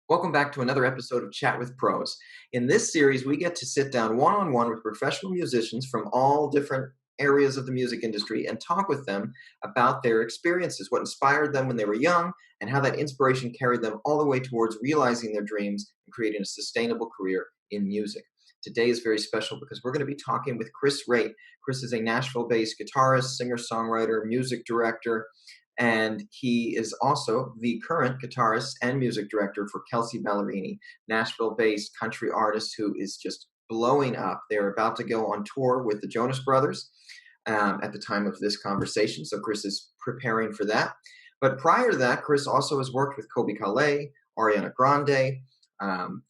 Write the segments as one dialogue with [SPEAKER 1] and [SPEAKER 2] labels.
[SPEAKER 1] Welcome back to another episode of Chat with Pros. In this series, we get to sit down one-on-one with professional musicians from all different areas of the music industry and talk with them about their experiences, what inspired them when they were young, and how that inspiration carried them all the way towards realizing their dreams and creating a sustainable career in music. Today is very special because we're going to be talking with Chris Wrate. Chris is a Nashville-based guitarist, singer-songwriter, music director, and he is also the current guitarist and music director for Kelsea Ballerini, Nashville-based country artist who is just blowing up. They're about to go on tour with the Jonas Brothers at the time of this conversation, so Chris is preparing for that. But prior to that, Chris also has worked with Colbie Caillat, Ariana Grande,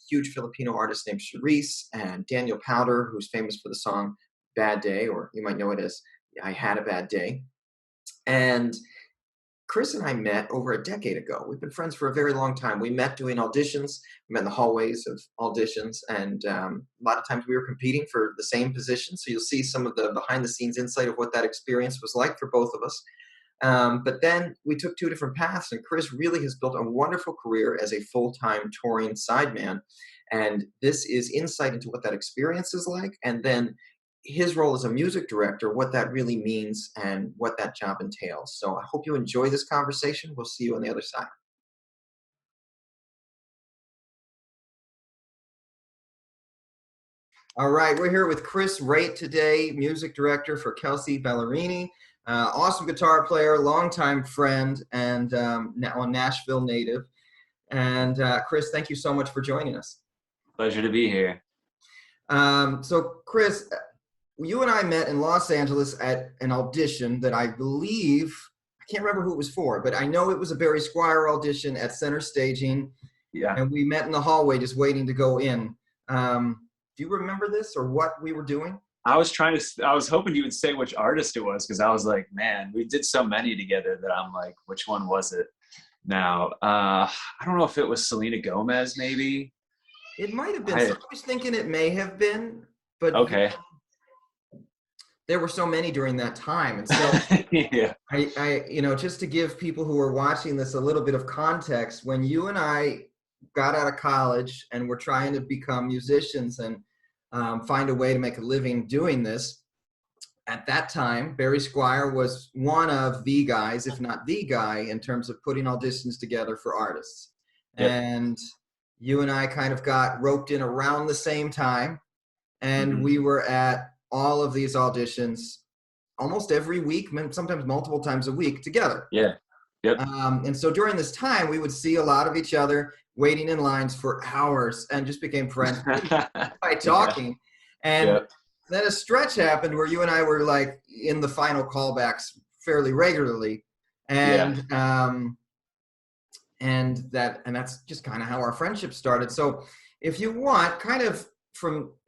[SPEAKER 1] huge Filipino artist named Charisse, and Daniel Powder, who's famous for the song Bad Day, or you might know it as I Had a Bad Day. And Chris and I met over a decade ago. We've been friends for a very long time. We met doing auditions. We met in the hallways of auditions, and a lot of times we were competing for the same position. So you'll see some of the behind-the-scenes insight of what that experience was like for both of us. But then we took two different paths, and Chris really has built a wonderful career as a full-time touring sideman. And this is insight into what that experience is like, and then his role as a music director, what that really means and what that job entails. So I hope you enjoy this conversation. We'll see you on the other side. All right, we're here with Chris Wrate today, music director for Kelsea Ballerini, awesome guitar player, longtime friend, and now a Nashville native. And Chris, thank you so much for joining us.
[SPEAKER 2] Pleasure to be here.
[SPEAKER 1] So Chris, you and I met in Los Angeles at an audition that I believe, I can't remember who it was for, but I know it was a Barry Squire audition at Center Staging.
[SPEAKER 2] Yeah.
[SPEAKER 1] And we met in the hallway just waiting to go in. Do you remember this or what we were doing?
[SPEAKER 2] I was hoping you would say which artist it was, because I was like, man, we did so many together that I'm like, which one was it now? I don't know if it was Selena Gomez, maybe.
[SPEAKER 1] It might have been. I was thinking it may have been, but
[SPEAKER 2] okay.
[SPEAKER 1] There were so many during that time. And so
[SPEAKER 2] yeah.
[SPEAKER 1] I just to give people who are watching this a little bit of context, when you and I got out of college and were trying to become musicians and find a way to make a living doing this, at that time, Barry Squire was one of the guys, if not the guy, in terms of putting auditions together for artists. Yep. And you and I kind of got roped in around the same time, and we were at all of these auditions almost every week, sometimes multiple times a week together.
[SPEAKER 2] Yeah. Yep.
[SPEAKER 1] And so during this time, we would see a lot of each other waiting in lines for hours and just became friends by talking. Yeah. And then a stretch happened where you and I were like in the final callbacks fairly regularly. And that's just kind of how our friendship started. So if you want, kind of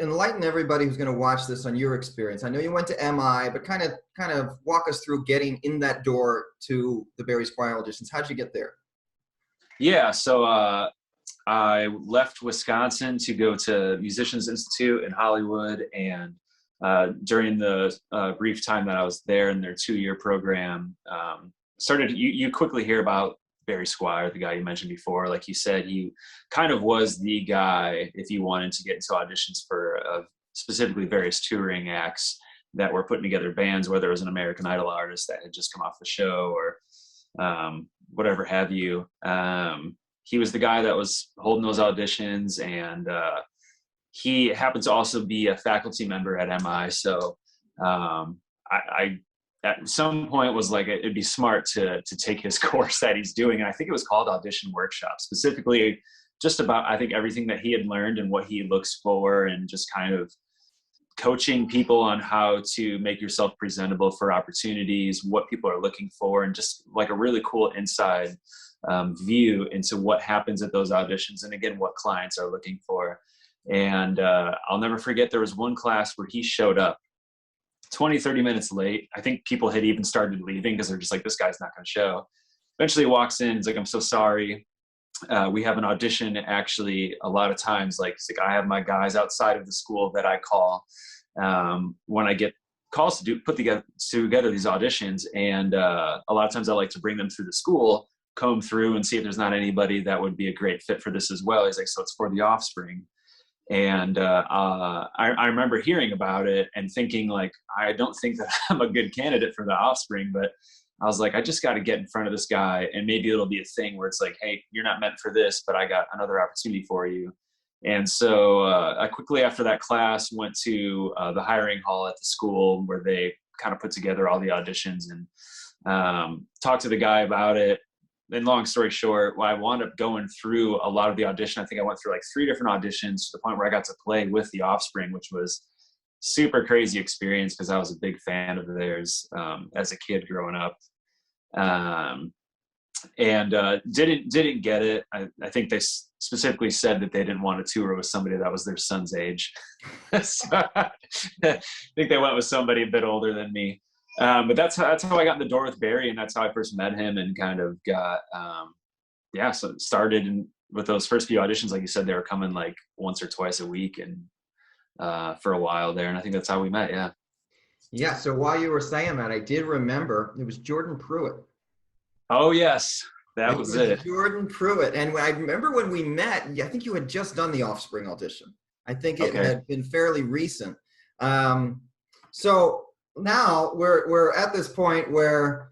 [SPEAKER 1] enlighten everybody who's going to watch this on your experience. I know you went to MI, but kind of walk us through getting in that door to the Barry Squire auditions. How'd you get there?
[SPEAKER 2] Yeah, so I left Wisconsin to go to Musicians Institute in Hollywood, and during the brief time that I was there in their 2-year program, you quickly hear about Barry Squire, the guy you mentioned before. Like you said, he kind of was the guy if you wanted to get into auditions for specifically various touring acts that were putting together bands, whether it was an American Idol artist that had just come off the show or whatever have you. He was the guy that was holding those auditions, and he happened to also be a faculty member at MI. So I at some point was like, it'd be smart to take his course that he's doing. And I think it was called Audition Workshop, specifically just about, I think, everything that he had learned and what he looks for, and just kind of coaching people on how to make yourself presentable for opportunities, what people are looking for, and just like a really cool inside view into what happens at those auditions. And again, what clients are looking for. And I'll never forget, there was one class where he showed up 20, 30 minutes late. I think people had even started leaving because they're just like, this guy's not going to show. Eventually he walks in. He's like, I'm so sorry. We have an audition. Actually, a lot of times, like I have my guys outside of the school that I call when I get calls to put together these auditions. And a lot of times I like to bring them through the school comb through and see if there's not anybody that would be a great fit for this as well. He's like, so it's for the Offspring. And I remember hearing about it and thinking like, I don't think that I'm a good candidate for the Offspring, but I was like, I just got to get in front of this guy, and maybe it'll be a thing where it's like, hey, you're not meant for this, but I got another opportunity for you. And so I quickly after that class went to the hiring hall at the school where they kind of put together all the auditions, and talked to the guy about it. And long story short, I wound up going through a lot of the audition. I think I went through like 3 different auditions to the point where I got to play with the Offspring, which was super crazy experience because I was a big fan of theirs as a kid growing up. And didn't get it. I think they specifically said that they didn't want to tour with somebody that was their son's age. So I think they went with somebody a bit older than me. But that's how I got in the door with Barry, and that's how I first met him and kind of got, so started with those first few auditions. Like you said, they were coming like once or twice a week, and for a while there. And I think that's how we met. Yeah.
[SPEAKER 1] Yeah. So while you were saying that, I did remember it was Jordan Pruitt.
[SPEAKER 2] Oh yes. That was it.
[SPEAKER 1] Jordan Pruitt. And I remember when we met, I think you had just done the Offspring audition. I think it had been fairly recent. So now we're at this point where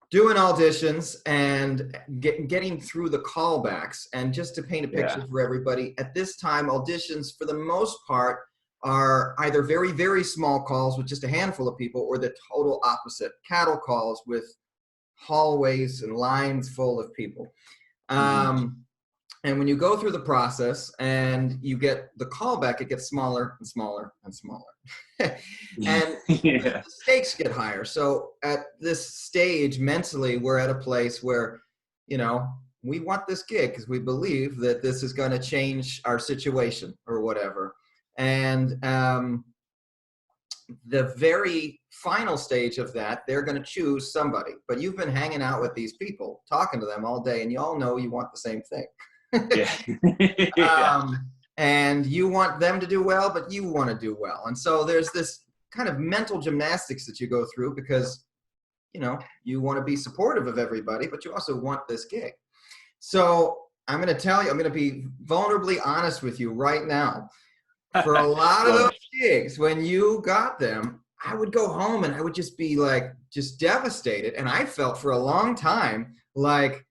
[SPEAKER 1] doing auditions and getting through the callbacks. And just to paint a picture for everybody, at this time, auditions for the most part are either very, very small calls with just a handful of people, or the total opposite, cattle calls with hallways and lines full of people. And when you go through the process and you get the callback, it gets smaller and smaller and smaller. And the stakes get higher. So at this stage, mentally, we're at a place where, we want this gig because we believe that this is going to change our situation or whatever. And the very final stage of that, they're going to choose somebody. But you've been hanging out with these people, talking to them all day, and you all know you want the same thing. And you want them to do well, but you want to do well. And so there's this kind of mental gymnastics that you go through because, you want to be supportive of everybody, but you also want this gig. So I'm going to tell you, I'm going to be vulnerably honest with you right now. For a lot of those gigs, when you got them, I would go home and I would just be like, just devastated. And I felt for a long time like,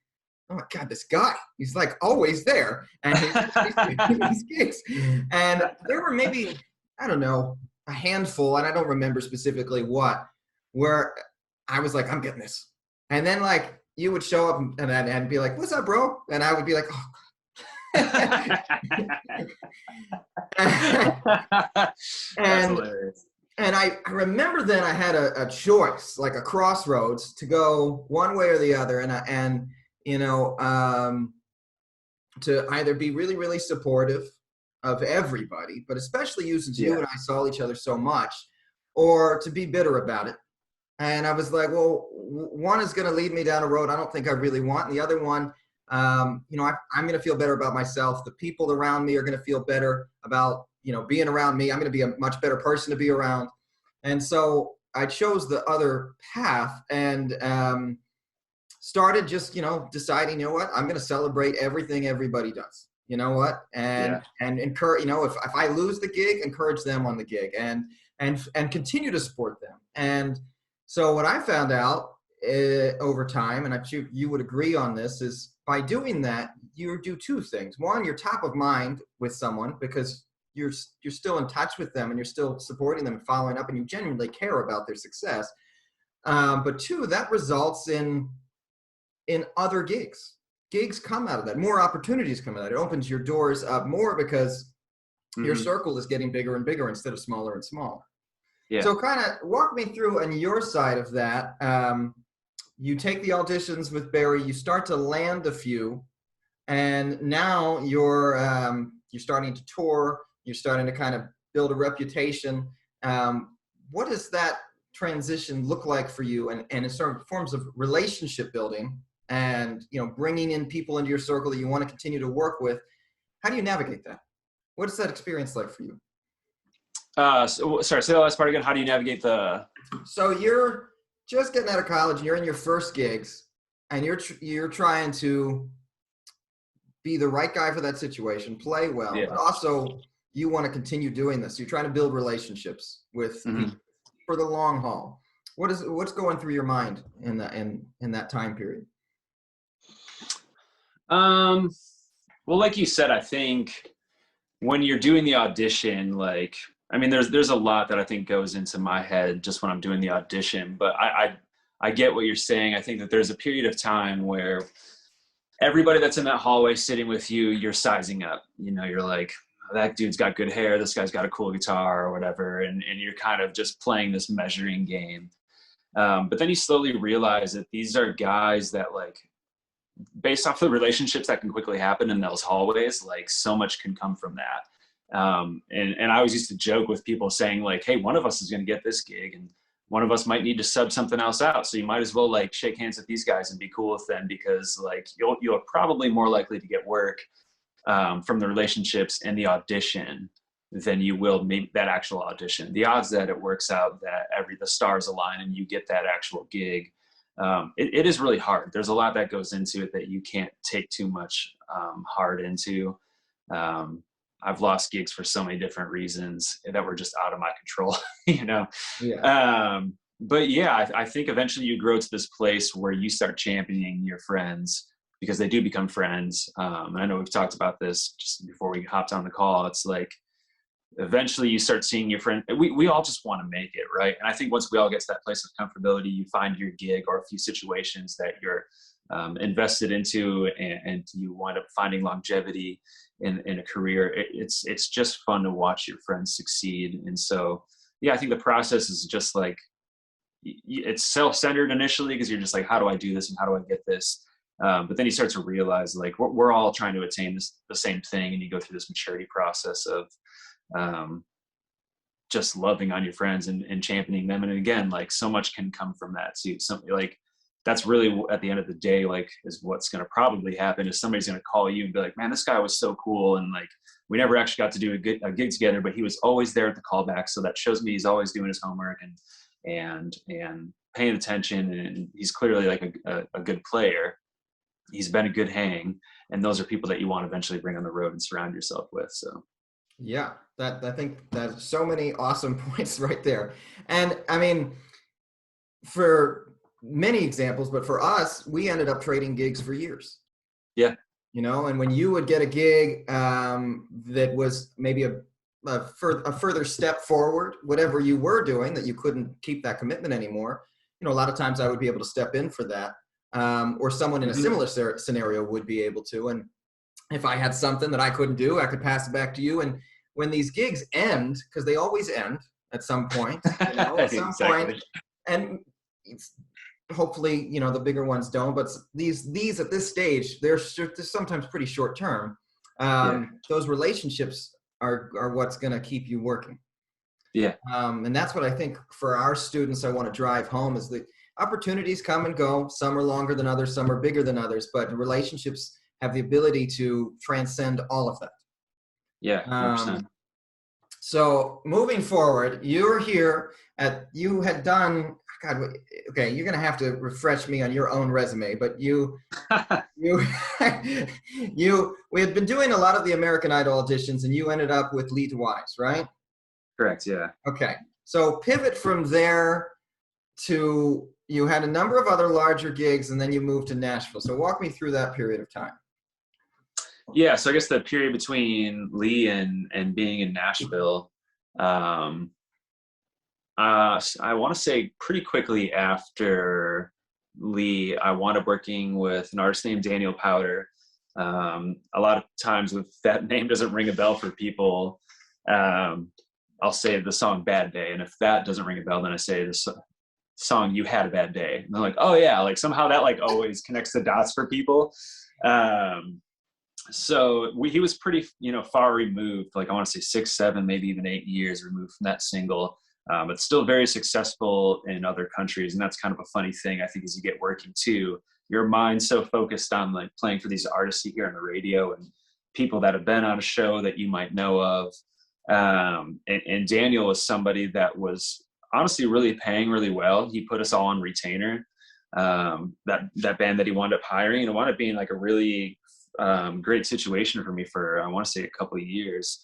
[SPEAKER 1] oh my God, this guy, he's like always there. And he's these gigs. And there were maybe, I don't know, a handful, and I don't remember specifically what, where I was like, I'm getting this. And then like you would show up and be like, what's up, bro? And I would be like, oh, and I remember then I had a choice, like a crossroads, to go one way or the other, and to either be really, really supportive of everybody, but especially since you and I saw each other so much, or to be bitter about it. And I was like, well, one is going to lead me down a road I don't think I really want, and the other one, I'm going to feel better about myself. The people around me are going to feel better about, being around me. I'm going to be a much better person to be around. And so I chose the other path and started just, deciding, what, I'm going to celebrate everything everybody does. You know what? And encourage, if I lose the gig, encourage them on the gig and continue to support them. And so what I found out over time, and I'm sure you would agree on this, is by doing that, you do 2 things. One, you're top of mind with someone because you're still in touch with them and you're still supporting them and following up, and you genuinely care about their success. But 2, that results in other gigs. Gigs come out of that. More opportunities come out of that. It opens your doors up more because your circle is getting bigger and bigger instead of smaller and smaller. Yeah. So kind of walk me through on your side of that. You take the auditions with Barry, you start to land a few, and now you're starting to tour, you're starting to kind of build a reputation. What does that transition look like for you, and in certain forms of relationship building and, bringing in people into your circle that you want to continue to work with? How do you navigate that? What is that experience like for you?
[SPEAKER 2] Sorry, say the last part again. How do you navigate the...
[SPEAKER 1] So you're just getting out of college and you're in your first gigs, and you're trying to be the right guy for that situation, play well, but also you want to continue doing this. You're trying to build relationships with people for the long haul. What's going through your mind in that time period?
[SPEAKER 2] Well, like you said, I think when you're doing the audition, like, I mean, there's a lot that I think goes into my head just when I'm doing the audition, but I get what you're saying. I think that there's a period of time where everybody that's in that hallway sitting with you, you're sizing up. You know, you're like, oh, that dude's got good hair, this guy's got a cool guitar or whatever, and you're kind of just playing this measuring game. But then you slowly realize that these are guys that, like, based off the relationships that can quickly happen in those hallways, like, so much can come from that. And I always used to joke with people saying, like, hey, one of us is going to get this gig and one of us might need to sub something else out. So you might as well, like, shake hands with these guys and be cool with them, because, like, you're probably more likely to get work from the relationships and the audition than you will maybe that actual audition. The odds that it works out, that the stars align and you get that actual gig, it is really hard. There's a lot that goes into it that you can't take too much heart into. I've lost gigs for so many different reasons that were just out of my control, you know?
[SPEAKER 1] Yeah.
[SPEAKER 2] But yeah, I think eventually you grow to this place where you start championing your friends because they do become friends. And I know we've talked about this just before we hopped on the call. It's like, eventually you start seeing your friend. We all just want to make it, right? And I think once we all get to that place of comfortability, you find your gig or a few situations that you're invested into, and you wind up finding longevity in a career. It's just fun to watch your friends succeed. And so, yeah, I think the process is just like, it's self-centered initially because you're just like, how do I do this and how do I get this? But then you start to realize, like, we're all trying to attain the same thing, and you go through this maturity process of just loving on your friends and championing them. And again, like, so much can come from that too. Something like that's really, at the end of the day, like, is what's going to probably happen is somebody's going to call you and be like, man, this guy was so cool. And, like, we never actually got to do a gig together, but he was always there at the callback. So that shows me he's always doing his homework and paying attention. And he's clearly, like, a good player. He's been a good hang. And those are people that you want to eventually bring on the road and surround yourself with. So.
[SPEAKER 1] Yeah, I think that's so many awesome points right there. And I mean, for many examples, but for us, we ended up trading gigs for years.
[SPEAKER 2] Yeah.
[SPEAKER 1] You know, and when you would get a gig that was maybe a further step forward, whatever you were doing, that you couldn't keep that commitment anymore, you know, a lot of times I would be able to step in for that, or someone in a similar scenario would be able to. And if I had something that I couldn't do, I could pass it back to you. And when these gigs end, because they always end at some point, you know, at some point, and hopefully, you know, the bigger ones don't, but these at this stage, they're sometimes pretty short term. Those relationships are what's going to keep you working.
[SPEAKER 2] Yeah.
[SPEAKER 1] And that's what I think for our students, I want to drive home is the opportunities come and go. Some are longer than others, some are bigger than others, but relationships have the ability to transcend all of that.
[SPEAKER 2] Yeah, 100%.
[SPEAKER 1] So moving forward, you're here you had done, God, okay, you're going to have to refresh me on your own resume, but we had been doing a lot of the American Idol auditions, and you ended up with Lead to Wise, right?
[SPEAKER 2] Correct, yeah.
[SPEAKER 1] Okay, so pivot from there to, you had a number of other larger gigs, and then you moved to Nashville. So walk me through that period of time.
[SPEAKER 2] Yeah, so I guess the period between Lee and being in Nashville, I want to say pretty quickly after Lee, I wound up working with an artist named Daniel Powder. A lot of times if that name doesn't ring a bell for people, I'll say the song Bad Day. And if that doesn't ring a bell, then I say the song You Had a Bad Day. And they're like, oh yeah, like somehow that like always connects the dots for people. So he was pretty, far removed, like I want to say 6, 7, maybe even 8 years removed from that single, but still very successful in other countries. And that's kind of a funny thing, I think, as you get working too, your mind's so focused on like playing for these artists you hear on the radio and people that have been on a show that you might know of. And Daniel was somebody that was honestly really paying really well. He put us all on retainer. that band that he wound up hiring, and it wound up being like a really great situation for me for, I want to say, a couple of years.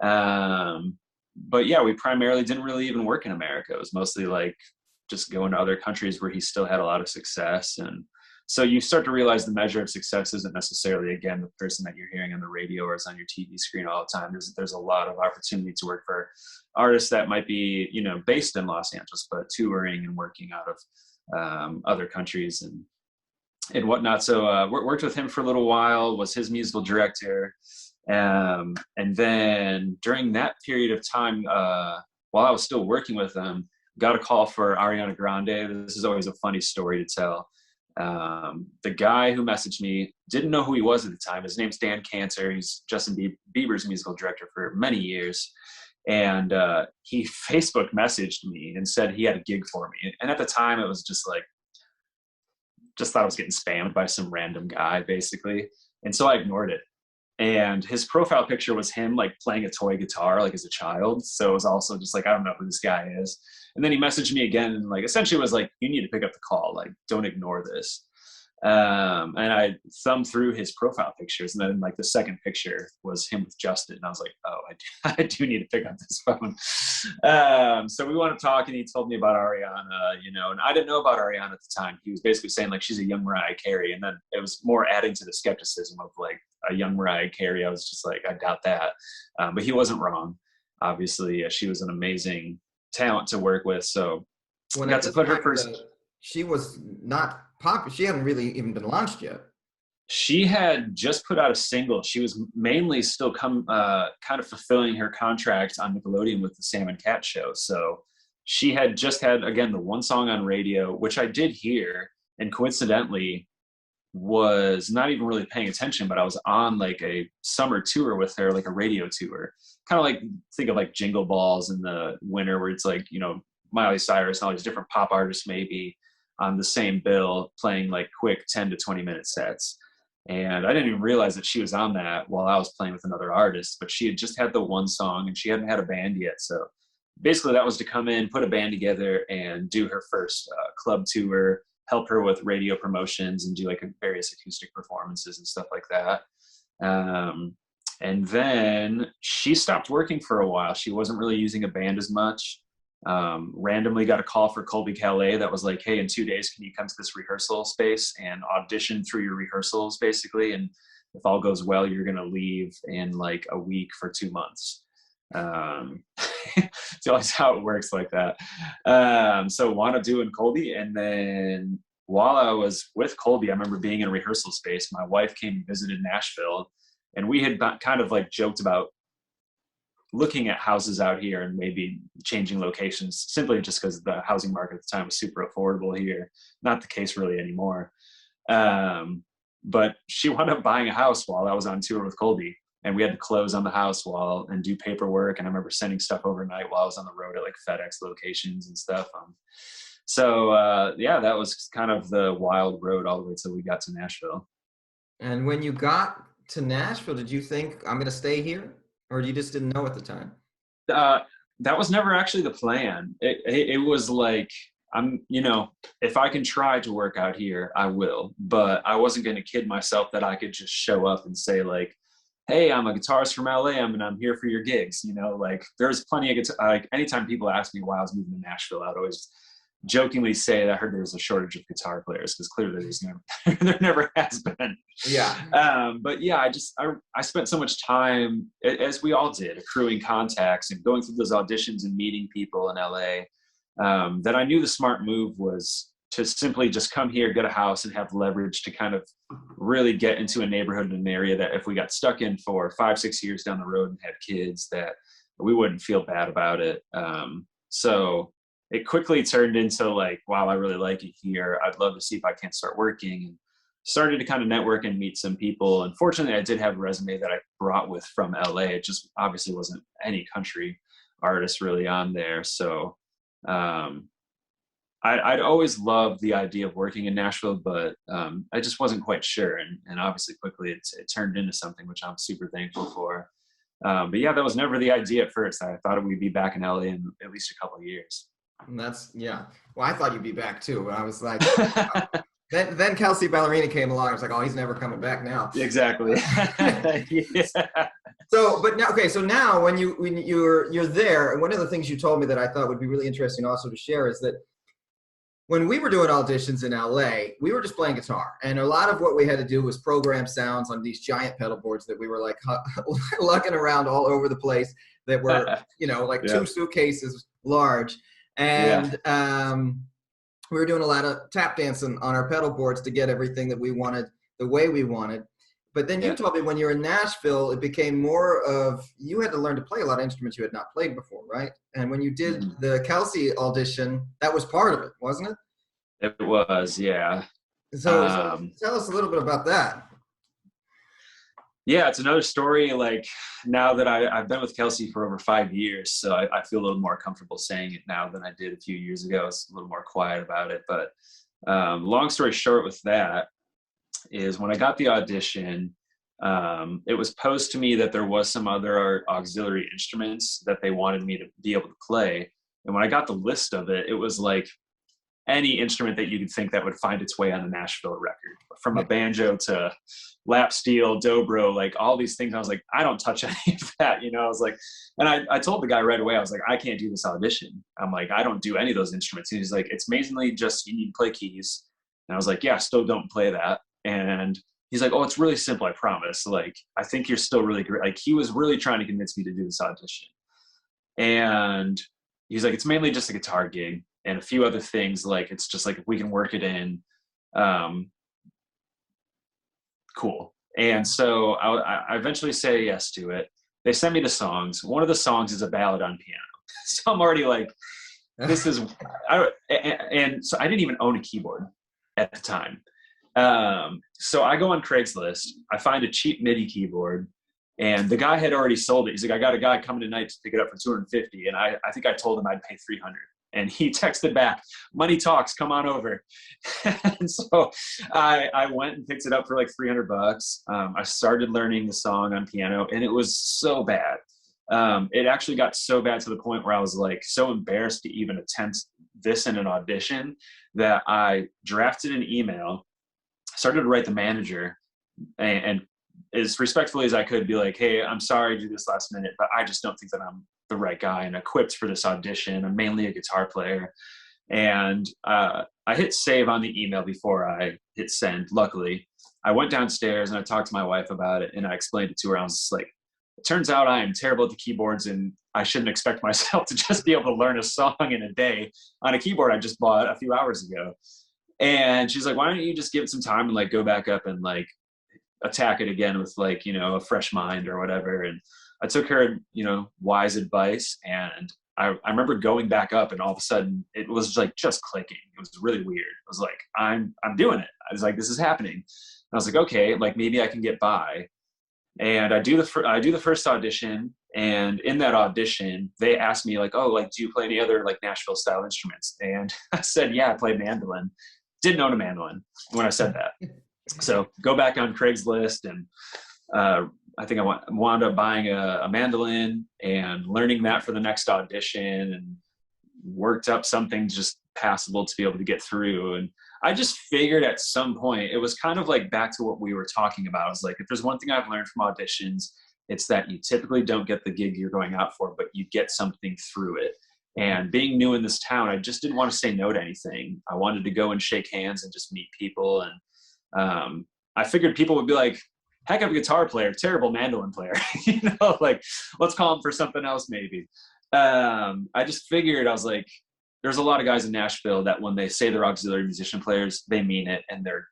[SPEAKER 2] But yeah, we primarily didn't really even work in America. It was mostly like just going to other countries where he still had a lot of success. And so you start to realize the measure of success isn't necessarily, again, the person that you're hearing on the radio or is on your TV screen all the time. There's a lot of opportunity to work for artists that might be, you know, based in Los Angeles, but touring and working out of other countries and whatnot. So worked with him for a little while, was his musical director. And then during that period of time, while I was still working with them, got a call for Ariana Grande. This is always a funny story to tell. The guy who messaged me didn't know who he was at the time. His name's Dan Cantor. He's Justin Bieber's musical director for many years. And he Facebook messaged me and said he had a gig for me. And at the time, it was just like, just thought I was getting spammed by some random guy, basically. And so I ignored it. And his profile picture was him like playing a toy guitar, like as a child. So it was also just like, I don't know who this guy is. And then he messaged me again and like essentially was like, you need to pick up the call. Like, don't ignore this. And I thumbed through his profile pictures, and then like the second picture was him with Justin. And I was like, oh, I do need to pick up this phone. So we want to talk, and he told me about Ariana, you know, and I didn't know about Ariana at the time. He was basically saying like, she's a young Mariah Carey. And then it was more adding to the skepticism of like a young Mariah Carey. I was just like, I doubt that. But he wasn't wrong. Obviously, she was an amazing talent to work with. So
[SPEAKER 1] when
[SPEAKER 2] I got to put her first.
[SPEAKER 1] She was not popular. She hadn't really even been launched yet.
[SPEAKER 2] She had just put out a single. She was mainly still kind of fulfilling her contract on Nickelodeon with the Sam and Cat show. So she had just had, again, the one song on radio, which I did hear, and coincidentally was not even really paying attention, but I was on like a summer tour with her, like a radio tour. Kind of like, think of like Jingle Balls in the winter where it's like, you know, Miley Cyrus and all these different pop artists maybe on the same bill playing like quick 10 to 20 minute sets. And I didn't even realize that she was on that while I was playing with another artist, but she had just had the one song and she hadn't had a band yet. So basically that was to come in, put a band together and do her first club tour, help her with radio promotions and do like various acoustic performances and stuff like that. And then she stopped working for a while. She wasn't really using a band as much. Randomly got a call for Colby Calais that was like, hey, in 2 days, can you come to this rehearsal space and audition through your rehearsals, basically? And if all goes well, you're going to leave in like a week for 2 months. It's always how it works like that. So wound up doing Colby. And then while I was with Colby, I remember being in a rehearsal space. My wife came and visited Nashville, and we had kind of like joked about looking at houses out here and maybe changing locations simply just because the housing market at the time was super affordable here. Not the case really anymore. But she wound up buying a house while I was on tour with Colby, and we had to close on the house and do paperwork. And I remember sending stuff overnight while I was on the road at like FedEx locations and stuff. Yeah, that was kind of the wild road all the way till we got to Nashville.
[SPEAKER 1] And when you got to Nashville, did you think, I'm going to stay here? Or you just didn't know at the time?
[SPEAKER 2] That was never actually the plan. It was like, if I can try to work out here, I will. But I wasn't going to kid myself that I could just show up and say like, hey, I'm a guitarist from LA, and I'm here for your gigs. You know, like there's plenty of like anytime people ask me why I was moving to Nashville, I'd always jokingly say that I heard there was a shortage of guitar players, because clearly there never has been.
[SPEAKER 1] Yeah.
[SPEAKER 2] But yeah, I spent so much time, as we all did, accruing contacts and going through those auditions and meeting people in LA, that I knew the smart move was to simply just come here, get a house, and have leverage to kind of really get into a neighborhood in an area that if we got stuck in for 5-6 years down the road and had kids, that we wouldn't feel bad about it. So it quickly turned into like, wow, I really like it here. I'd love to see if I can't start working, and started to kind of network and meet some people. And fortunately, I did have a resume that I brought with from LA. It just obviously wasn't any country artist really on there. So I'd always loved the idea of working in Nashville, but I just wasn't quite sure. And obviously quickly it turned into something which I'm super thankful for. But yeah, that was never the idea at first. I thought we'd be back in LA in at least a couple of years.
[SPEAKER 1] And that's, yeah. Well, I thought you'd be back too, but I was like, then Kelsea Ballerini came along. I was like, oh, he's never coming back now.
[SPEAKER 2] Exactly. Yeah.
[SPEAKER 1] So, but now, okay. So now, when you're there, and one of the things you told me that I thought would be really interesting also to share is that when we were doing auditions in LA, we were just playing guitar, and a lot of what we had to do was program sounds on these giant pedal boards that we were like lugging around all over the place. That were, you know, like 2 suitcases large, and we were doing a lot of tap dancing on our pedal boards to get everything that we wanted the way we wanted. But then you told me when you were in Nashville, it became more of, you had to learn to play a lot of instruments you had not played before, right? And when you did the Kelsea audition, that was part of it, wasn't it?
[SPEAKER 2] It was, yeah.
[SPEAKER 1] So tell us a little bit about that.
[SPEAKER 2] Yeah, it's another story. Like, now that I've been with Kelsea for over 5 years, so I feel a little more comfortable saying it now than I did a few years ago. It's a little more quiet about it. But long story short with that is, when I got the audition, it was posed to me that there was some other auxiliary instruments that they wanted me to be able to play. And when I got the list of it, it was like any instrument that you could think that would find its way on a Nashville record, from a banjo to lap steel, dobro, like all these things. I was like, I don't touch any of that, you know. I was like, and I told the guy right away, I was like, I can't do this audition. I'm like, I don't do any of those instruments. And he's like, it's mainly just, you need to play keys. And I was like, yeah, still don't play that. And he's like, oh, it's really simple, I promise. Like, I think you're still really great. Like, he was really trying to convince me to do this audition. And he's like, it's mainly just a guitar gig and a few other things. Like, it's just like, if we can work it in, cool. And so I eventually say yes to it. They send me the songs. One of the songs is a ballad on piano. So I'm already like, this is, and so I didn't even own a keyboard at the time. So I go on Craigslist, I find a cheap MIDI keyboard, and the guy had already sold it. He's like, I got a guy coming tonight to pick it up for $250. And I think I told him I'd pay $300. And he texted back, money talks, come on over. And so I went and picked it up for like $300. I started learning the song on piano, and it was so bad. It actually got so bad to the point where I was like so embarrassed to even attempt this in an audition that I drafted an email, started to write the manager, and as respectfully as I could, be like, hey, I'm sorry to do this last minute, but I just don't think that I'm the right guy and equipped for this audition. I'm mainly a guitar player. And I hit save on the email before I hit send. Luckily, I went downstairs and I talked to my wife about it, and I explained it to her. I was just like, it turns out I am terrible at the keyboards, and I shouldn't expect myself to just be able to learn a song in a day on a keyboard I just bought a few hours ago. And she's like, why don't you just give it some time and like go back up and like attack it again with like, you know, a fresh mind or whatever. And I took her, you know, wise advice, and I remember going back up, and all of a sudden it was like just clicking. It was really weird. I was like, I'm doing it. I was like, this is happening. And I was like, okay, like maybe I can get by. And I do the first audition, and in that audition, they asked me like, oh, like, do you play any other like Nashville style instruments? And I said, yeah, I play mandolin. Didn't own a mandolin when I said that. So go back on Craigslist, and I think I wound up buying a mandolin and learning that for the next audition, and worked up something just passable to be able to get through. And I just figured at some point, it was kind of like back to what we were talking about. I was like, if there's one thing I've learned from auditions, it's that you typically don't get the gig you're going out for, but you get something through it. And being new in this town, I just didn't want to say no to anything. I wanted to go and shake hands and just meet people. And I figured people would be like, heck of a guitar player, terrible mandolin player. You know, like, let's call him for something else maybe. I just figured, I was like, there's a lot of guys in Nashville that when they say they're auxiliary musician players, they mean it, and they're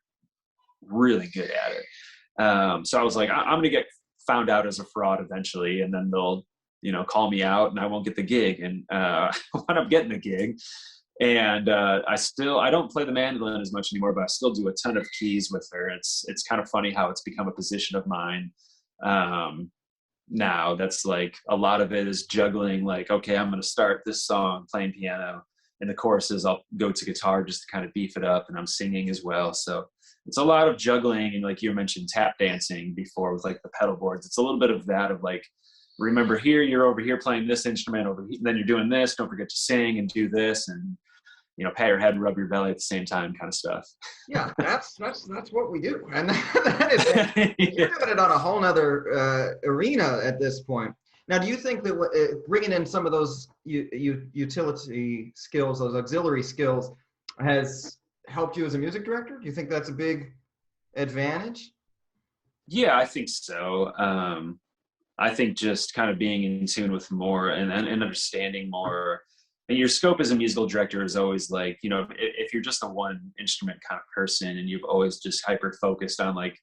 [SPEAKER 2] really good at it. So I was like, I'm going to get found out as a fraud eventually, and then they'll, you know, call me out and I won't get the gig. And I wound up getting the gig. And I don't play the mandolin as much anymore, but I still do a ton of keys with her. It's kind of funny how it's become a position of mine now. That's like, a lot of it is juggling, like, okay, I'm going to start this song playing piano, and the choruses I'll go to guitar just to kind of beef it up, and I'm singing as well. So it's a lot of juggling, and like you mentioned tap dancing before with like the pedal boards. It's a little bit of that, of like remember here, you're over here playing this instrument over here, then you're doing this, don't forget to sing and do this, and pat your head and rub your belly at the same time, kind of stuff.
[SPEAKER 1] Yeah, that's what we do, and that is you're doing it on a whole nother arena at this point. Now, do you think that bringing in some of those utility skills, those auxiliary skills, has helped you as a music director? Do you think that's a big advantage?
[SPEAKER 2] Yeah, I think so. I think just kind of being in tune with more and understanding more. And your scope as a musical director is always like, if you're just a one instrument kind of person and you've always just hyper focused on like,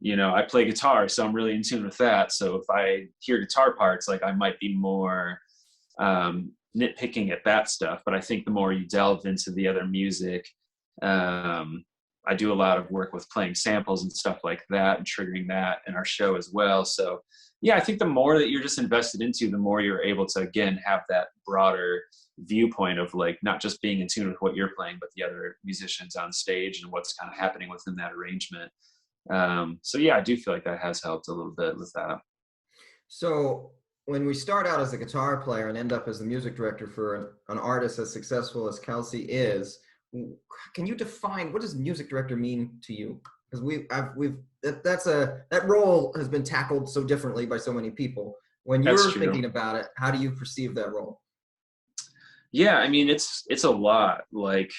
[SPEAKER 2] I play guitar, so I'm really in tune with that. So if I hear guitar parts, like I might be more nitpicking at that stuff. But I think the more you delve into the other music, I do a lot of work with playing samples and stuff like that and triggering that in our show as well. So yeah, I think the more that you're just invested into, the more you're able to, again, have that broader viewpoint of like not just being in tune with what you're playing, but the other musicians on stage and what's kind of happening within that arrangement. So yeah, I do feel like that has helped a little bit with that.
[SPEAKER 1] So when we start out as a guitar player and end up as the music director for an artist as successful as Kelsea is, can you define what does music director mean to you? Because that role has been tackled so differently by so many people. When you're thinking about it, how do you perceive that role?
[SPEAKER 2] Yeah, I mean, it's a lot. Like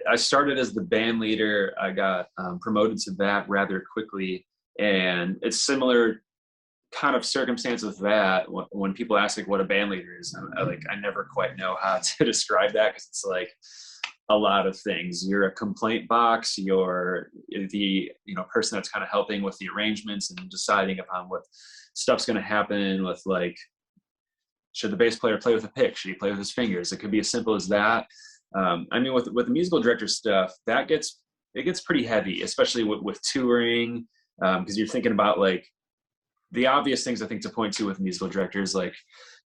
[SPEAKER 2] I started as the band leader. I got promoted to that rather quickly. And it's similar kind of circumstance with that. When people ask like what a band leader is, I never quite know how to describe that, because it's like a lot of things. You're a complaint box. You're the person that's kind of helping with the arrangements and deciding upon what stuff's going to happen with like, should the bass player play with a pick? Should he play with his fingers? It could be as simple as that. I mean, with the musical director stuff, it gets pretty heavy, especially with touring, because you're thinking about like the obvious things I think to point to with musical directors, like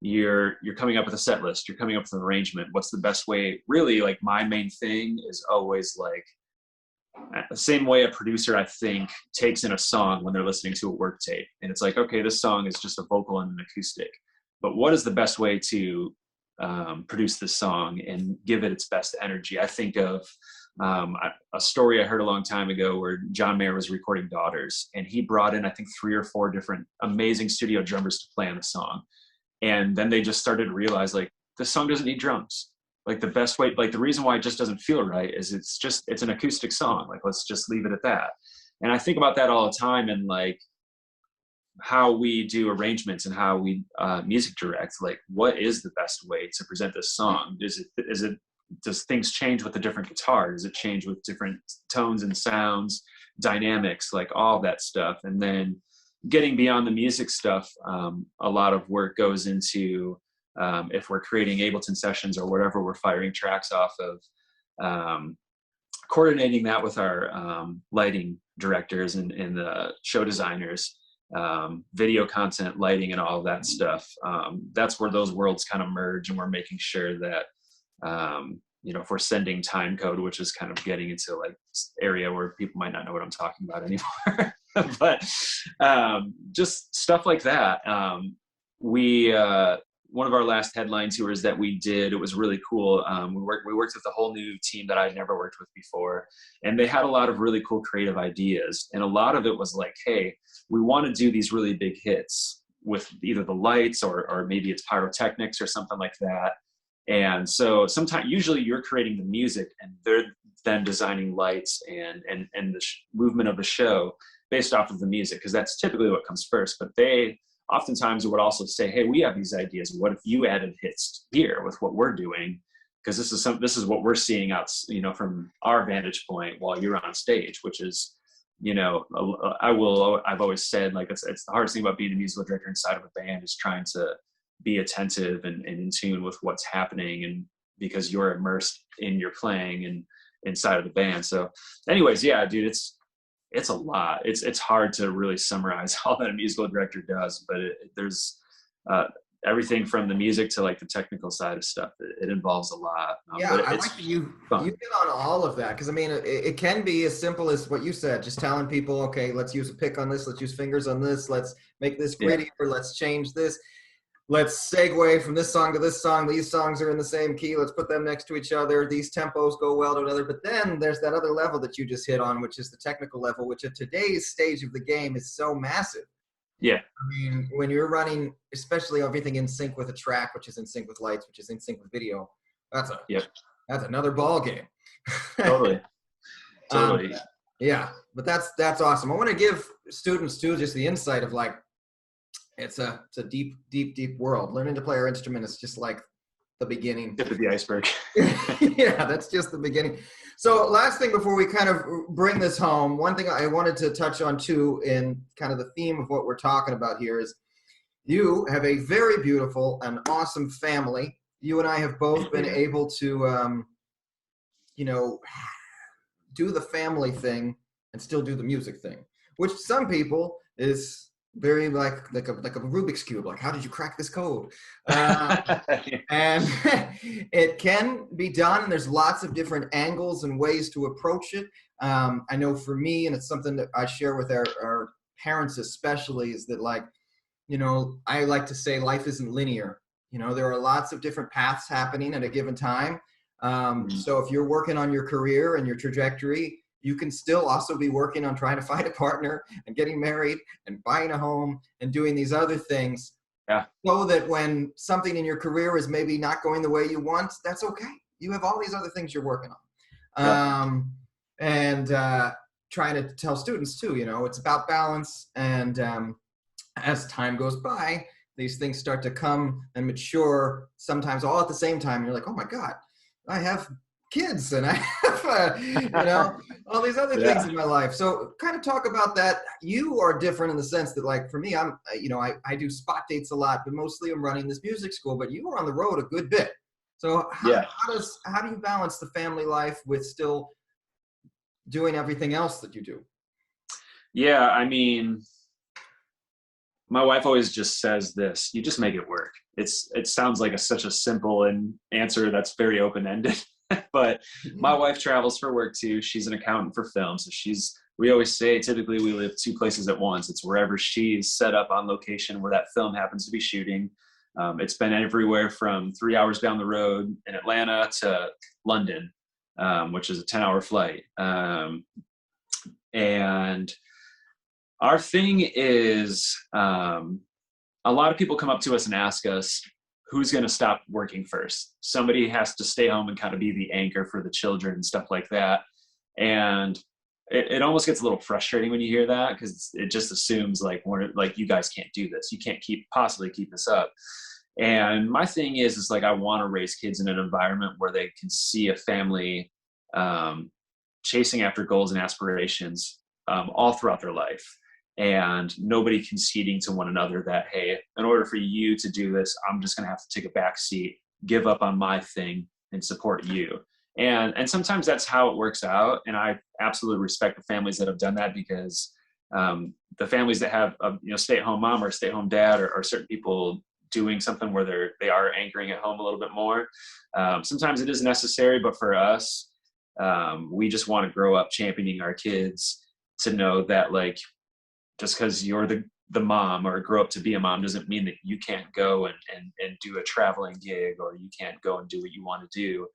[SPEAKER 2] you're coming up with a set list, you're coming up with an arrangement. What's the best way? Really, like my main thing is always like the same way a producer, I think, takes in a song when they're listening to a work tape. And it's like, okay, this song is just a vocal and an acoustic, but what is the best way to produce this song and give it its best energy? I think of a story I heard a long time ago where John Mayer was recording Daughters, and he brought in, I think, 3 or 4 different amazing studio drummers to play on the song. And then they just started to realize, like, this song doesn't need drums. Like, the best way, like, the reason why it just doesn't feel right is it's an acoustic song. Like, let's just leave it at that. And I think about that all the time, and like how we do arrangements and how we music direct. Like, what is the best way to present this song? Does things change with the different guitar? Does it change with different tones and sounds, dynamics, like all that stuff? And then getting beyond the music stuff, a lot of work goes into if we're creating Ableton sessions or whatever we're firing tracks off of, coordinating that with our lighting directors and the show designers, video content, lighting, and all of that stuff. That's where those worlds kind of merge, and we're making sure that if we're sending time code, which is kind of getting into like area where people might not know what I'm talking about anymore, but just stuff like that. One of our last headline tours that we did, it was really cool. We worked with a whole new team that I'd never worked with before, and they had a lot of really cool creative ideas. And a lot of it was like, hey, we want to do these really big hits with either the lights or maybe it's pyrotechnics or something like that. And so usually you're creating the music and they're then designing lights and the movement of the show based off of the music, because that's typically what comes first. But they oftentimes would also say, hey, we have these ideas. What if you added hits here with what we're doing? Because this is what we're seeing out, from our vantage point while you're on stage, which is, I've always said, like, it's the hardest thing about being a musical director inside of a band is trying to be attentive and in tune with what's happening, and because you're immersed in your playing and inside of the band. So anyways, yeah, dude, it's a lot. It's hard to really summarize all that a musical director does, but there's everything from the music to like the technical side of stuff. It involves a lot.
[SPEAKER 1] Yeah,
[SPEAKER 2] but
[SPEAKER 1] I
[SPEAKER 2] it's
[SPEAKER 1] like that you
[SPEAKER 2] fun.
[SPEAKER 1] hit on all of that, because I mean, it can be as simple as what you said, just telling people, okay, let's use a pick on this, let's use fingers on this, let's make this
[SPEAKER 2] Yeah.
[SPEAKER 1] grittier, let's change this, let's segue from this song to this song. These songs are in the same key, let's put them next to each other. These tempos go well to another. But then there's that other level that you just hit on, which is the technical level, which at today's stage of the game is so massive.
[SPEAKER 2] Yeah.
[SPEAKER 1] I mean, when you're running, especially everything in sync with a track, which is in sync with lights, which is in sync with video, that's another ball game.
[SPEAKER 2] Totally. Totally.
[SPEAKER 1] Yeah, but that's awesome. I want to give students too just the insight of like, it's a deep, deep, deep world. Learning to play our instrument is just like the beginning.
[SPEAKER 2] Tip of the iceberg.
[SPEAKER 1] Yeah, that's just the beginning. So last thing before we kind of bring this home, one thing I wanted to touch on too, in kind of the theme of what we're talking about here, is you have a very beautiful and awesome family. You and I have both been able to, do the family thing and still do the music thing, which some people is very like a Rubik's Cube. Like, how did you crack this code? And it can be done. And there's lots of different angles and ways to approach it. I know for me, and it's something that I share with our parents especially, is that like, I like to say life isn't linear. There are lots of different paths happening at a given time. So if you're working on your career and your trajectory, you can still also be working on trying to find a partner and getting married and buying a home and doing these other things.
[SPEAKER 2] Yeah.
[SPEAKER 1] So that when something in your career is maybe not going the way you want, that's okay. You have all these other things you're working on. And trying to tell students too, it's about balance. And as time goes by, these things start to come and mature, sometimes all at the same time. And you're like, oh my God, I have kids and I have, all these other things in my life. So kind of talk about that. You are different in the sense that like, for me, I'm, I do spot dates a lot, but mostly I'm running this music school, but you are on the road a good bit. So how do you balance the family life with still doing everything else that you do?
[SPEAKER 2] Yeah. I mean, my wife always just says this, you just make it work. It sounds like such a simple answer that's very open-ended, but my wife travels for work too. She's an accountant for film. So we always say, typically we live two places at once. It's wherever she's set up on location where that film happens to be shooting. It's been everywhere from 3 hours down the road in Atlanta to London, which is a 10-hour flight. And our thing is, a lot of people come up to us and ask us, who's going to stop working first? Somebody has to stay home and kind of be the anchor for the children and stuff like that. And it almost gets a little frustrating when you hear that, because it just assumes like you guys can't do this. You can't possibly keep this up. And my thing is like, I want to raise kids in an environment where they can see a family chasing after goals and aspirations all throughout their life. And nobody conceding to one another that, hey, in order for you to do this, I'm just going to have to take a back seat, give up on my thing and support you. And sometimes that's how it works out. And I absolutely respect the families that have done that, because the families that have a stay-at-home mom or stay-at-home dad or certain people doing something where they are anchoring at home a little bit more. Sometimes it is necessary, but for us, we just want to grow up championing our kids to know that like, just because you're the mom or grow up to be a mom doesn't mean that you can't go and do a traveling gig, or you can't go and do what you want to do.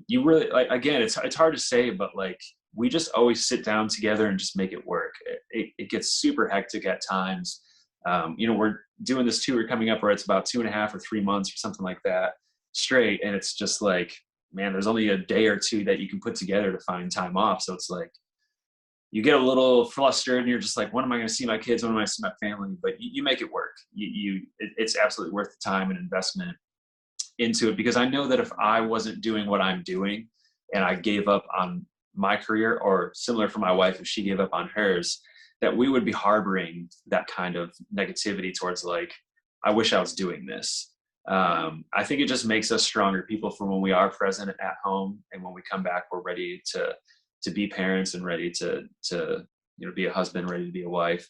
[SPEAKER 2] You really, like, again, it's hard to say, but like, we just always sit down together and just make it work. It gets super hectic at times. We're doing this tour coming up where it's about 2.5 or 3 months or something like that straight. And it's just like, man, there's only a day or two that you can put together to find time off. So it's like, you get a little flustered and you're just like, when am I going to see my kids? When am I going to see my family? But you make it work. It's absolutely worth the time and investment into it, because I know that if I wasn't doing what I'm doing and I gave up on my career, or similar for my wife, if she gave up on hers, that we would be harboring that kind of negativity towards like, I wish I was doing this. I think it just makes us stronger people for when we are present at home, and when we come back, we're ready to be parents and ready to be a husband, ready to be a wife.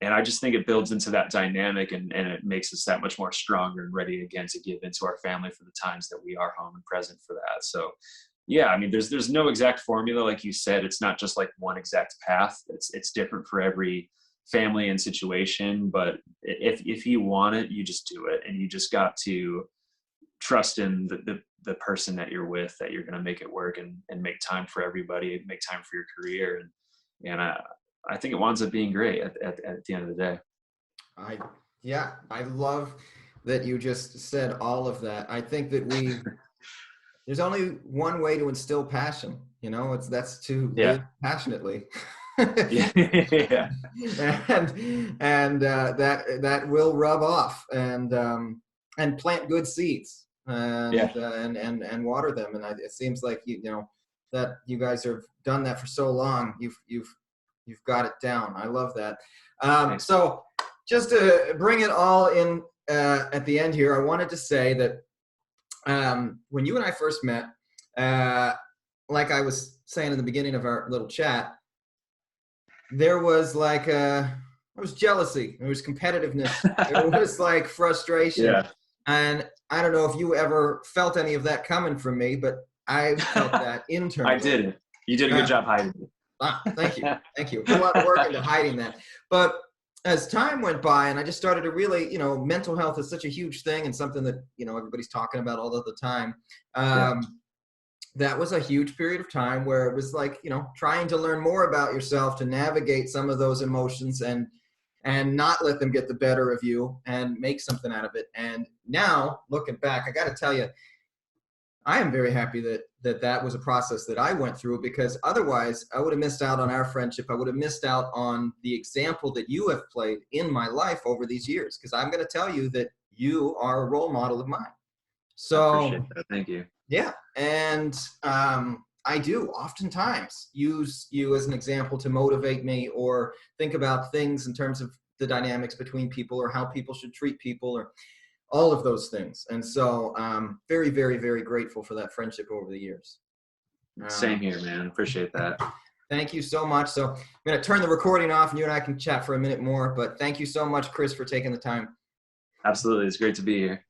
[SPEAKER 2] I just think it builds into that dynamic, and it makes us that much more stronger and ready again to give into our family for the times that we are home and present for that. So yeah, I mean, there's no exact formula. Like you said, it's not just like one exact path. It's different for every family and situation, but if you want it, you just do it. And you just got to trust in the person that you're with, that you're going to make it work and make time for everybody, make time for your career. And I think it winds up being great at the end of the day.
[SPEAKER 1] I love that you just said all of that. I think that there's only one way to instill passion, that's to live passionately.
[SPEAKER 2] Yeah.
[SPEAKER 1] and that will rub off and plant good seeds and water them. And it seems like that you guys have done that for so long. You've got it down. I love that. So just to bring it all in at the end here, I wanted to say that when you and I first met, like I was saying in the beginning of our little chat, there was there was jealousy, there was competitiveness, there was like frustration.
[SPEAKER 2] Yeah.
[SPEAKER 1] And I don't know if you ever felt any of that coming from me, but I felt that internally.
[SPEAKER 2] I didn't. You did a good job hiding it.
[SPEAKER 1] Thank you. Thank you. Put a lot of work into hiding that. But as time went by and I just started to really, mental health is such a huge thing and something that, everybody's talking about all of the time. That was a huge period of time where it was like, trying to learn more about yourself to navigate some of those emotions and not let them get the better of you and make something out of it. And now looking back, I got to tell you, I am very happy that was a process that I went through, because otherwise I would have missed out on our friendship. I would have missed out on the example that you have played in my life over these years, because I'm going to tell you that you are a role model of mine. So
[SPEAKER 2] I appreciate that. Thank you.
[SPEAKER 1] Yeah. And I do oftentimes use you as an example to motivate me or think about things in terms of the dynamics between people or how people should treat people or all of those things. And so very, very, very grateful for that friendship over the years.
[SPEAKER 2] Same here, man. Appreciate that.
[SPEAKER 1] Thank you so much. So I'm going to turn the recording off and you and I can chat for a minute more. But thank you so much, Chris, for taking the time.
[SPEAKER 2] Absolutely. It's great to be here.